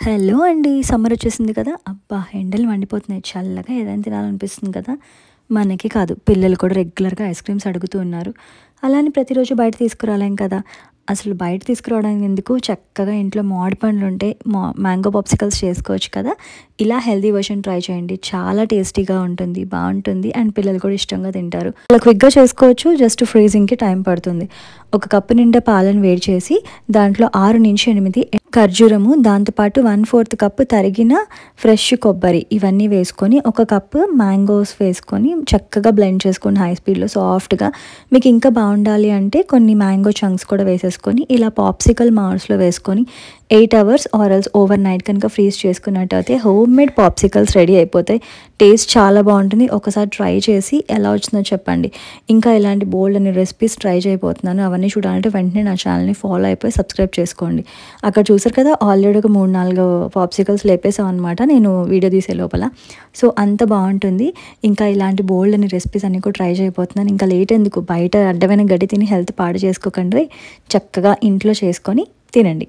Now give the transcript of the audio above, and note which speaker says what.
Speaker 1: Hello అండి. Summer వచ్చేసింది కదా! అబ్బా! ఎండలు మండిపోతున్నాయి. చల్లగా ఏదైనా తినాలనిపిస్తుంది కదా! మనకి కాదు, పిల్లలు కూడా రెగ్యులర్‌గా ఐస్ క్రీమ్స్ అడుగుతూ ఉన్నారు. అలా అని ప్రతిరోజు బయట తీసుకురాలేం కదా! అసలు బయట తీసుకురావడానికి ఎందుకు, చక్కగా ఇంట్లో మామిడి పండ్లుంటే మ్యాంగో పాప్సికల్స్ చేసుకోవచ్చు కదా! ఇలా హెల్తీ వెర్షన్ ట్రై చేయండి. చాలా టేస్టీగా ఉంటుంది, బావుంటుంది. అండ్ పిల్లలు కూడా ఇష్టంగా తింటారు. ఇలా క్విక్‌గా చేసుకోవచ్చు. జస్ట్ ఫ్రీజింగ్‌కి టైం పడుతుంది. ఒక కప్పు నిండా పాలను వేడి చేసి దాంట్లో 6-8 ఖర్జూరము, దాంతోపాటు 1/4 కప్పు తరిగిన ఫ్రెష్ కొబ్బరి ఇవన్నీ వేసుకొని, ఒక కప్పు మ్యాంగోస్ వేసుకొని చక్కగా బ్లెండ్ చేసుకోండి హై స్పీడ్‌లో సాఫ్ట్‌గా. మీకు ఇంకా బాగుండాలి అంటే కొన్ని మ్యాంగో చంక్స్ కూడా వేసేసుకొని ఇలా పాప్సికల్ మౌల్డ్స్‌లో వేసుకొని 8 hours or else over night కనుక ఫ్రీజ్ చేసుకున్నట్టయితే హోమ్ మేడ్ పాప్సికల్స్ రెడీ అయిపోతాయి. టేస్ట్ చాలా బాగుంటుంది. ఒకసారి ట్రై చేసి ఎలా వచ్చిందో చెప్పండి. ఇంకా ఇలాంటి బోల్డ్ అనే రెసిపీస్ ట్రై చేయబోతున్నాను. అవన్నీ చూడాలంటే వెంటనే నా ఛానల్ని ఫాలో అయిపోయి సబ్స్క్రైబ్ చేసుకోండి. అక్కడ చూసారు కదా, ఆల్రెడీ ఒక 3-4 పాప్సికల్స్ లేపేసాం అనమాట నేను వీడియో తీసే లోపల. సో అంత బాగుంటుంది. ఇంకా ఇలాంటి బోల్డ్ అనే రెసిపీస్ అన్నీ కూడా ట్రై చేయబోతున్నాను. ఇంకా లేట్ ఎందుకు, బయట అడ్డమైన గడ్డి తిని హెల్త్ పాడు చేసుకోకండి. చక్కగా ఇంట్లో చేసుకొని తినండి.